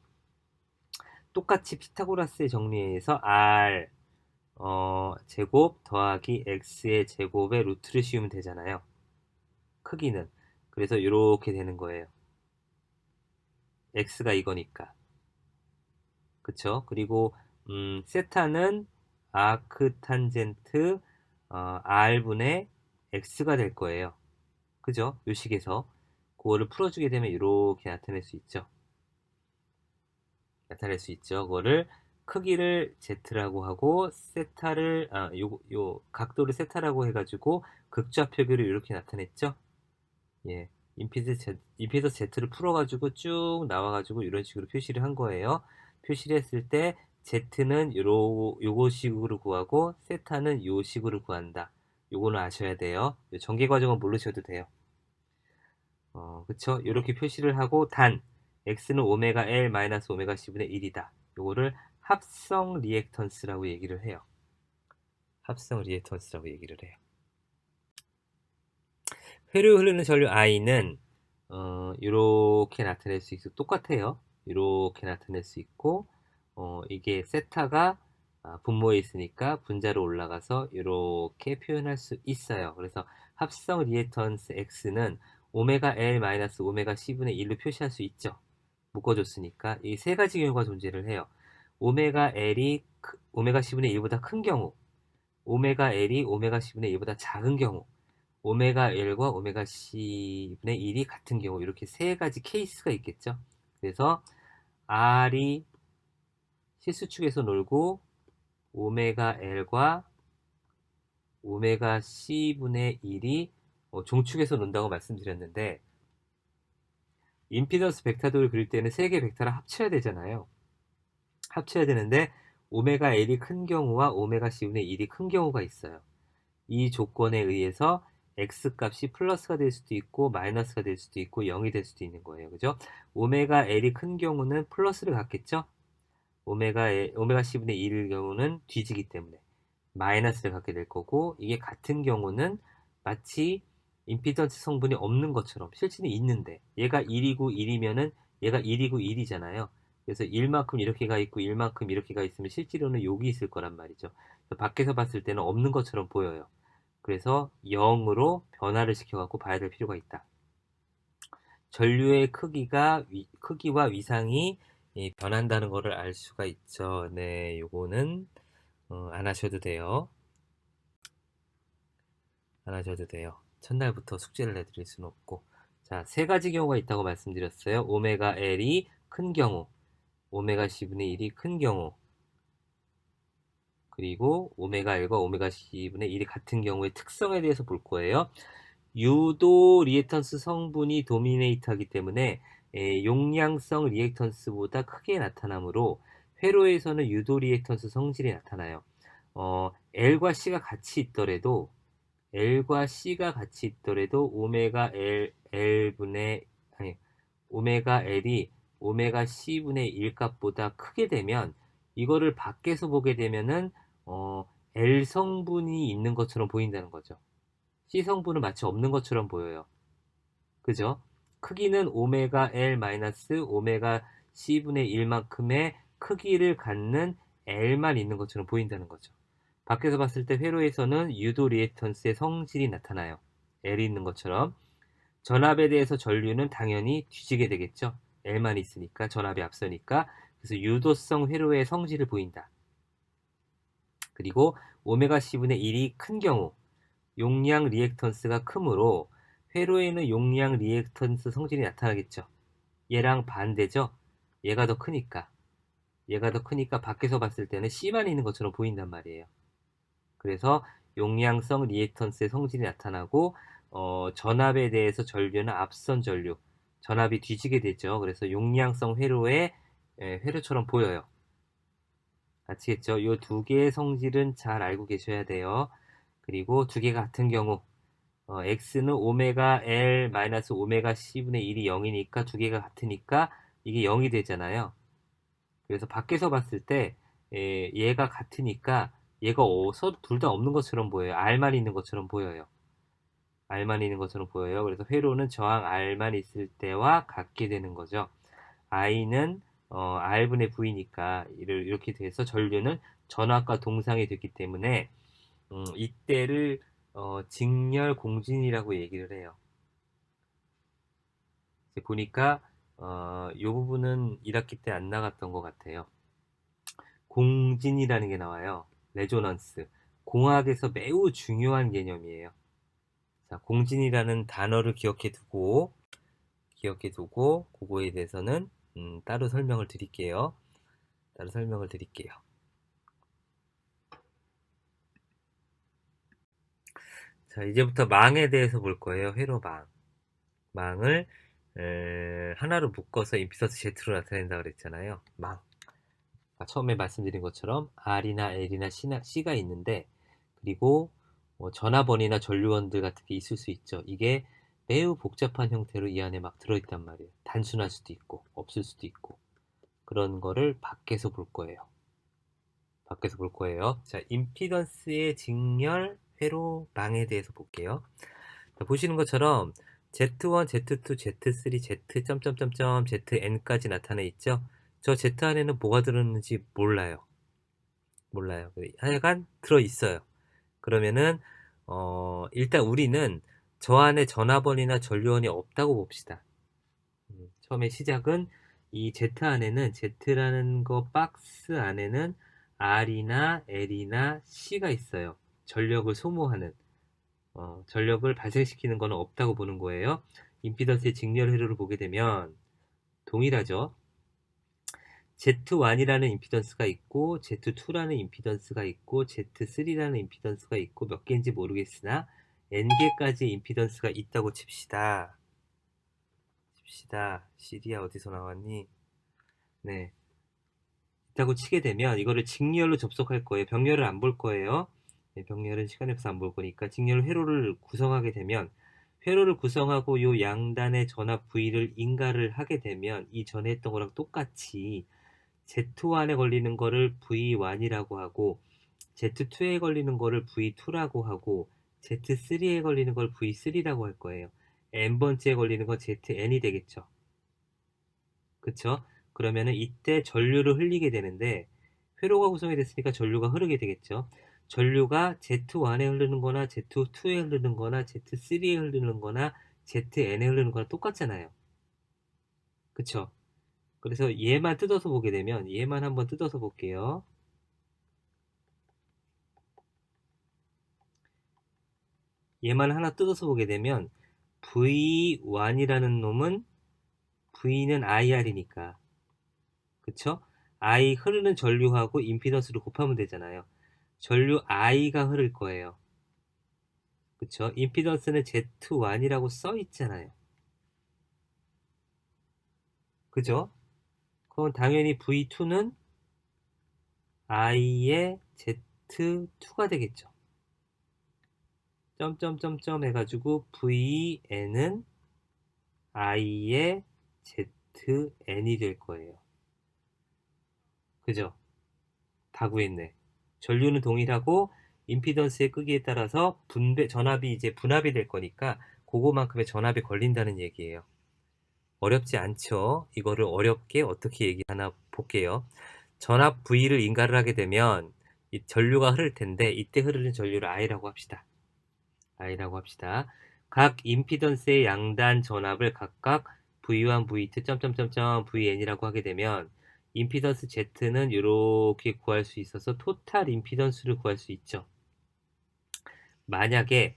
똑같이 피타고라스의 정리에서 R 제곱 더하기 X의 제곱의 루트를 씌우면 되잖아요. 크기는. 그래서 이렇게 되는 거예요. X가 이거니까. 그쵸? 그리고 세타는 아크탄젠트 R분의 X가 될 거예요. 그죠? 요 식에서 그거를 풀어주게 되면 이렇게 나타낼 수 있죠. 그거를 크기를 Z라고 하고 세타를 요 각도를 세타라고 해가지고 극좌표기를 이렇게 나타냈죠. 예, 임피드 Z를 풀어가지고 쭉 나와가지고 이런 식으로 표시를 한 거예요. 표시를 했을 때 Z는 요거 식으로 구하고 세타는 요 식으로 구한다. 요거는 아셔야 돼요. 전개 과정은 모르셔도 돼요. 그쵸? 이렇게 표시를 하고 단 x는 오메가 L 마이너스 오메가 C분의 1이다. 요거를 합성 리액턴스라고 얘기를 해요. 합성 리액턴스라고 얘기를 해요. 회로 흐르는 전류 I는 이렇게 나타낼 수 있고 똑같아요. 이렇게 나타낼 수 있고 이게 세타가 분모에 있으니까 분자로 올라가서 이렇게 표현할 수 있어요. 그래서 합성 리액턴스 X는 오메가 L 마이너스 오메가 C분의 1로 표시할 수 있죠. 묶어줬으니까 이 세 가지 경우가 존재를 해요. 오메가 L이 오메가 C분의 1보다 큰 경우, 오메가 L이 오메가 C분의 1보다 작은 경우, 오메가 L과 오메가 C분의 1이 같은 경우 이렇게 세 가지 케이스가 있겠죠. 그래서 R이 실수축에서 놀고 오메가 L과 오메가 C분의 1이 종축에서 논다고 말씀드렸는데 임피던스 벡터도를 그릴 때는 세 개의 벡터를 합쳐야 되잖아요. 합쳐야 되는데 오메가 L이 큰 경우와 오메가 C분의 1이 큰 경우가 있어요. 이 조건에 의해서 X값이 플러스가 될 수도 있고 마이너스가 될 수도 있고 0이 될 수도 있는 거예요. 그죠? 오메가 L이 큰 경우는 플러스를 갖겠죠? 오메가 C분의 1일 경우는 뒤지기 때문에 마이너스를 갖게 될 거고 이게 같은 경우는 마치 임피던스 성분이 없는 것처럼 실제는 있는데 얘가 1이고 1이면은 얘가 1이고 1이잖아요. 그래서 1만큼 이렇게 가 있고 1만큼 이렇게 가 있으면 실제로는 여기 있을 거란 말이죠. 밖에서 봤을 때는 없는 것처럼 보여요. 그래서 0으로 변화를 시켜갖고 봐야 될 필요가 있다. 전류의 크기와 위상이 변한다는 것을 알 수가 있죠. 네, 요거는 안 하셔도 돼요. 안 하셔도 돼요. 첫날부터 숙제를 내드릴 수는 없고. 자, 세 가지 경우가 있다고 말씀드렸어요. 오메가 L이 큰 경우, 오메가 C분의 1이 큰 경우, 그리고 오메가 L과 오메가 C분의 1이 같은 경우의 특성에 대해서 볼 거예요. 유도 리액턴스 성분이 도미네이트하기 때문에 용량성 리액턴스보다 크게 나타나므로 회로에서는 유도 리액턴스 성질이 나타나요. L과 C가 같이 있더라도 오메가 오메가 L이 오메가 C분의 1 값보다 크게 되면 이거를 밖에서 보게 되면은 L 성분이 있는 것처럼 보인다는 거죠. C 성분은 마치 없는 것처럼 보여요. 그죠? 크기는 오메가 L 마이너스 오메가 C분의 1만큼의 크기를 갖는 L만 있는 것처럼 보인다는 거죠. 밖에서 봤을 때 회로에서는 유도 리액턴스의 성질이 나타나요. L이 있는 것처럼. 전압에 대해서 전류는 당연히 뒤지게 되겠죠. L만 있으니까 전압이 앞서니까. 그래서 유도성 회로의 성질을 보인다. 그리고 오메가 C분의 1이 큰 경우 용량 리액턴스가 크므로 회로에는 용량 리액턴스 성질이 나타나겠죠. 얘랑 반대죠. 얘가 더 크니까 밖에서 봤을 때는 C만 있는 것처럼 보인단 말이에요. 그래서 용량성 리액턴스의 성질이 나타나고 전압에 대해서 전류는 앞선 전류, 전압이 뒤지게 되죠. 그래서 용량성 회로의 회로처럼 보여요. 아시겠죠? 이 두 개의 성질은 잘 알고 계셔야 돼요. 그리고 두 개가 같은 경우 x는 오메가 L 마이너스 오메가 C분의 1이 0이니까 두 개가 같으니까 이게 0이 되잖아요. 그래서 밖에서 봤을 때 얘가 같으니까 얘가 서로 둘 다 없는 것처럼 보여요. R만 있는 것처럼 보여요. R만 있는 것처럼 보여요. 그래서 회로는 저항 R만 있을 때와 같게 되는 거죠. I는 R분의 V니까 이렇게 돼서 전류는 전압과 동상이 됐기 때문에 이때를 직렬 공진이라고 얘기를 해요. 이제 보니까 이 부분은 1학기 때 안 나갔던 것 같아요. 공진이라는 게 나와요. 레조넌스. 공학에서 매우 중요한 개념이에요. 자, 공진이라는 단어를 기억해 두고 그거에 대해서는 따로 설명을 드릴게요. 자, 이제부터 망에 대해서 볼 거예요. 회로망. 망을 하나로 묶어서 임피던스 Z로 나타낸다 그랬잖아요. 망. 처음에 말씀드린 것처럼 R이나 L이나 C가 있는데, 그리고 전압원이나 전류원들 같은 게 있을 수 있죠. 이게 매우 복잡한 형태로 이 안에 막 들어있단 말이에요. 단순할 수도 있고 없을 수도 있고, 그런 거를 밖에서 볼 거예요. 자, 임피던스의 직렬 회로망에 대해서 볼게요. 자, 보시는 것처럼 Z1, Z2, Z3, Z 점점점점 ZN까지 나타나 있죠. 저 Z 안에는 뭐가 들었는지 몰라요. 하여간 들어있어요. 그러면은 일단 우리는 저 안에 전압원이나 전류원이 없다고 봅시다. 처음에 시작은 이 Z 안에는, Z라는 거 박스 안에는 R이나 L이나 C가 있어요. 전력을 소모하는, 전력을 발생시키는 거는 없다고 보는 거예요. 임피던스의 직렬 회로를 보게 되면 동일하죠. Z1이라는 임피던스가 있고, Z2라는 임피던스가 있고, Z3라는 임피던스가 있고, 몇 개인지 모르겠으나 N개까지의 임피던스가 있다고 칩시다. 시리아 어디서 나왔니? 네. 있다고 치게 되면 이거를 직렬로 접속할 거예요. 병렬을 안 볼 거예요. 네, 병렬은 시간이 없어서 안 볼 거니까 직렬 회로를 구성하게 되면, 회로를 구성하고 요 양단의 전압 V를 인가를 하게 되면 이 전에 했던 거랑 똑같이 Z1에 걸리는 거를 V1이라고 하고, Z2에 걸리는 거를 V2라고 하고, Z3에 걸리는 걸 V3라고 할 거예요. N번째에 걸리는 건 ZN이 되겠죠. 그쵸? 그러면은 이때 전류를 흘리게 되는데, 회로가 구성이 됐으니까 전류가 흐르게 되겠죠. 전류가 Z1에 흐르는 거나 Z2에 흐르는 거나 Z3에 흐르는 거나 ZN에 흐르는 거나 똑같잖아요. 그쵸? 그래서 얘만 뜯어서 보게 되면, 얘만 한번 뜯어서 볼게요. 얘만 하나 뜯어서 보게 되면 V1이라는 놈은, V는 IR이니까, 그쵸? I 흐르는 전류하고 임피던스를 곱하면 되잖아요. 전류 I가 흐를 거예요. 그쵸? 임피던스는 Z1이라고 써 있잖아요. 그죠? 그럼 당연히 V2는 I의 Z2가 되겠죠. 점점점점 해가지고 VN은 I의 ZN이 될 거예요. 그죠? 다 구했네. 전류는 동일하고 임피던스의 크기에 따라서 전압이 이제 분압이 될 거니까 그거만큼의 전압이 걸린다는 얘기예요. 어렵지 않죠? 이거를 어렵게 어떻게 얘기하나 볼게요. 전압 V를 인가를 하게 되면 이 전류가 흐를 텐데, 이때 흐르는 전류를 I라고 합시다. 각 임피던스의 양단 전압을 각각 V1, V2, 점점점점 VN이라고 하게 되면 임피던스 Z는 이렇게 구할 수 있어서 토탈 임피던스를 구할 수 있죠. 만약에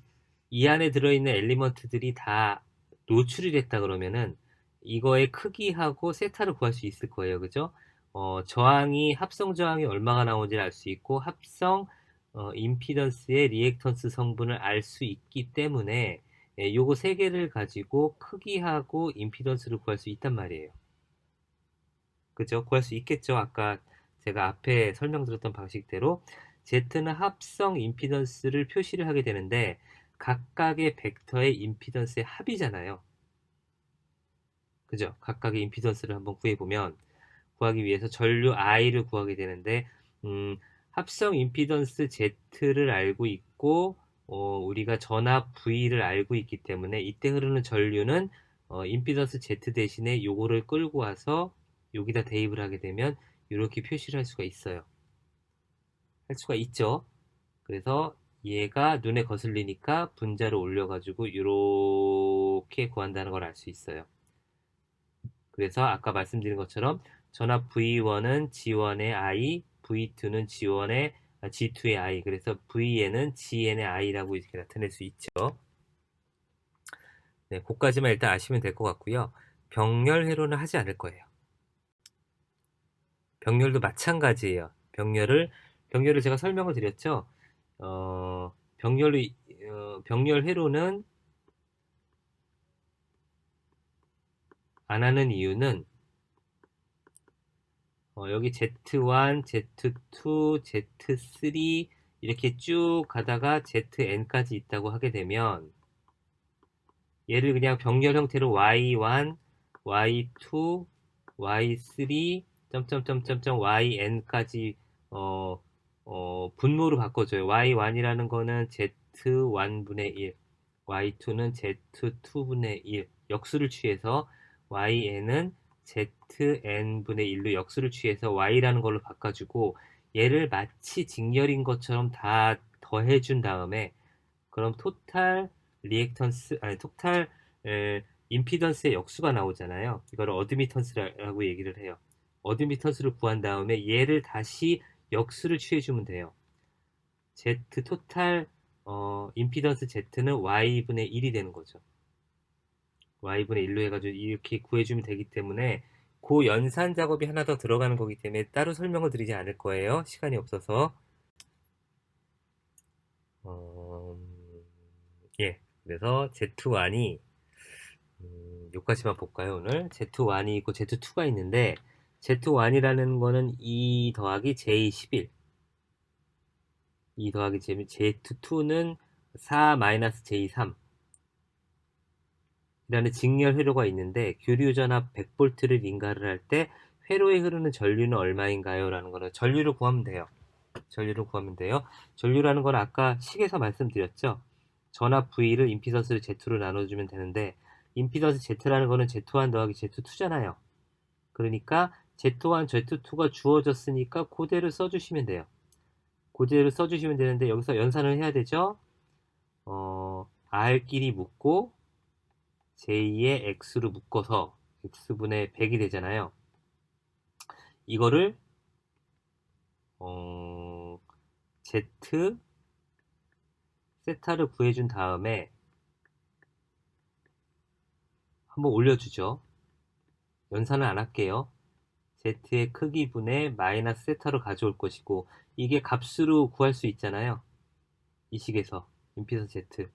이 안에 들어있는 엘리먼트들이 다 노출이 됐다 그러면은 이거의 크기하고 세타를 구할 수 있을 거예요. 그죠? 합성 저항이 얼마가 나오는지 알 수 있고, 합성 임피던스의 리액턴스 성분을 알 수 있기 때문에 요거 세 개를 가지고 크기하고 임피던스를 구할 수 있단 말이에요. 그죠? 구할 수 있겠죠? 아까 제가 앞에 설명드렸던 방식대로 Z는 합성 임피던스를 표시를 하게 되는데, 각각의 벡터의 임피던스의 합이잖아요. 그죠? 각각의 임피던스를 한번 구해보면 구하기 위해서 전류 I를 구하게 되는데 합성 임피던스 Z를 알고 있고 우리가 전압 V를 알고 있기 때문에 이때 흐르는 전류는 임피던스 Z 대신에 요거를 끌고 와서 여기다 대입을 하게 되면 이렇게 표시를 할 수가 있어요. 할 수가 있죠. 그래서 얘가 눈에 거슬리니까 분자를 올려가지고 이렇게 구한다는 걸 알 수 있어요. 그래서 아까 말씀드린 것처럼 전압 V1은 G1의 I, V2는 G2의 I. 그래서 Vn은 Gn의 I라고 이렇게 나타낼 수 있죠. 네, 그까지만 일단 아시면 될 것 같고요. 병렬 회로는 하지 않을 거예요. 병렬도 마찬가지예요. 병렬을 제가 설명을 드렸죠. 병렬 회로는 안 하는 이유는 여기 Z1, Z2, Z3 이렇게 쭉 가다가 Zn까지 있다고 하게 되면 얘를 그냥 병렬 형태로 Y1, Y2, Y3, YN까지 분모로 바꿔줘요. Y1이라는 거는 Z1분의 1, Y2는 Z2분의 1 역수를 취해서 YN은 Zn분의 1로 역수를 취해서 Y라는 걸로 바꿔주고 얘를 마치 직렬인 것처럼 다 더해준 다음에 그럼 토탈 리액턴스 아니 토탈 임피던스의 역수가 나오잖아요. 이걸 어드미턴스라고 얘기를 해요. 어드미턴스를 구한 다음에 얘를 다시 역수를 취해주면 돼요. Z 토탈 임피던스 Z는 Y분의 1이 되는 거죠. Y분의 1로 해가지고 이렇게 구해주면 되기 때문에 그 연산 작업이 하나 더 들어가는 거기 때문에 따로 설명을 드리지 않을 거예요. 시간이 없어서. 예. 그래서 Z1이 여기까지만 볼까요, 오늘? Z1이 있고 Z2가 있는데 Z1이라는 거는 2 더하기 J11 2 더하기 Z2는 4 마이너스 J3 이라는 직렬 회로가 있는데 교류 전압 100V를 인가를 할 때 회로에 흐르는 전류는 얼마인가요? 라는 거는 전류를 구하면 돼요. 전류라는 건 아까 식에서 말씀드렸죠. 전압 V를 임피던스 Z로 나눠주면 되는데 임피던스 Z라는 거는 Z1 더하기 Z2잖아요. 그러니까 Z1, Z2가 주어졌으니까 그대로 써주시면 돼요. 그대로 써주시면 되는데 여기서 연산을 해야 되죠. R끼리 묶고 J의 X로 묶어서 X분의 100이 되잖아요. 이거를 Z 세타를 구해준 다음에 한번 올려주죠. 연산을 안 할게요. Z의 크기분의 마이너스 세타로 가져올 것이고 이게 값으로 구할 수 있잖아요. 이 식에서 임피던스 Z.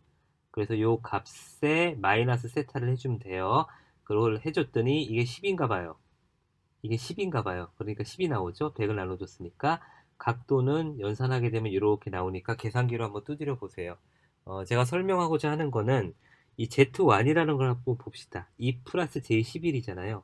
그래서 요 값에 마이너스 세타를 해주면 돼요. 그걸 해줬더니 이게 10인가 봐요. 그러니까 10이 나오죠. 100을 나눠줬으니까. 각도는 연산하게 되면 이렇게 나오니까 계산기로 한번 두드려 보세요. 제가 설명하고자 하는 거는 이 Z1이라는 걸 한번 봅시다. 2 플러스 J11이잖아요.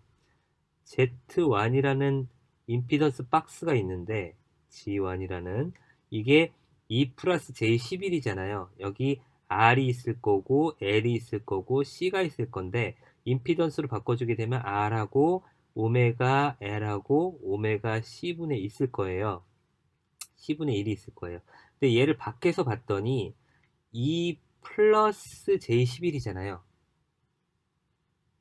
Z1이라는 임피던스 박스가 있는데 G1이라는 이게 2 플러스 J11이잖아요. 여기 R이 있을 거고 L이 있을 거고 C가 있을 건데 임피던스로 바꿔주게 되면 R하고 오메가 L하고 오메가 C분의 있을 거예요. C분의 1이 있을 거예요. 근데 얘를 밖에서 봤더니 2 플러스 J11이잖아요.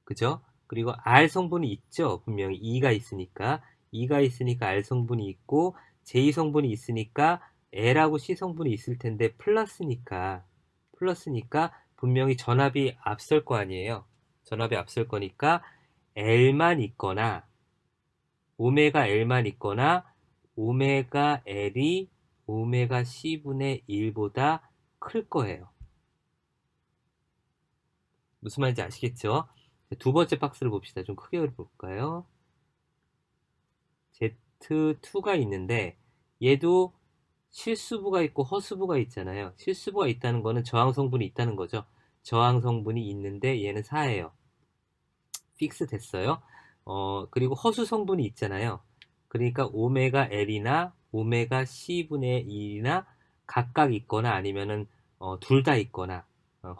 그죠? 그리고 R 성분이 있죠. 분명히 2가 있으니까 R 성분이 있고 J 성분이 있으니까 L하고 C 성분이 있을 텐데 플러스니까 분명히 전압이 앞설 거 아니에요. 전압이 앞설 거니까 L만 있거나 오메가 L만 있거나 오메가 L이 오메가 C분의 1보다 클 거예요. 무슨 말인지 아시겠죠? 두 번째 박스를 봅시다. 좀 크게 볼까요? Z2가 있는데 얘도 실수부가 있고 허수부가 있잖아요. 실수부가 있다는 거는 저항 성분이 있다는 거죠. 저항 성분이 있는데 얘는 4예요. 픽스 됐어요. 그리고 허수 성분이 있잖아요. 그러니까 오메가 L이나 오메가 C분의 1이나 각각 있거나 아니면은 둘 다 있거나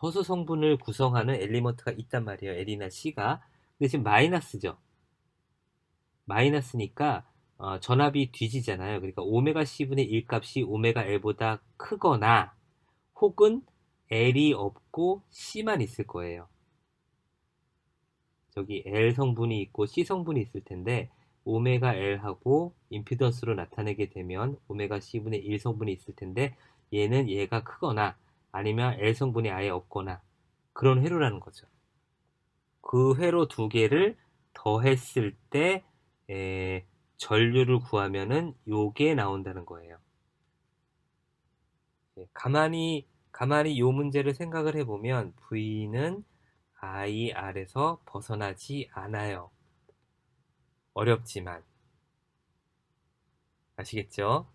허수 성분을 구성하는 엘리먼트가 있단 말이에요. L이나 C가. 근데 지금 마이너스죠. 마이너스니까 전압이 뒤지잖아요. 그러니까 오메가 C분의 1 값이 오메가 L보다 크거나 혹은 L이 없고 C만 있을 거예요. 저기 L 성분이 있고 C 성분이 있을 텐데 오메가 L하고 임피던스로 나타내게 되면 오메가 C분의 1 성분이 있을 텐데 얘는 얘가 크거나 아니면 L 성분이 아예 없거나 그런 회로라는 거죠. 그 회로 두 개를 더했을 때 전류를 구하면은 요게 나온다는 거예요. 가만히 요 문제를 생각을 해보면 V는 IR에서 벗어나지 않아요. 어렵지만 아시겠죠?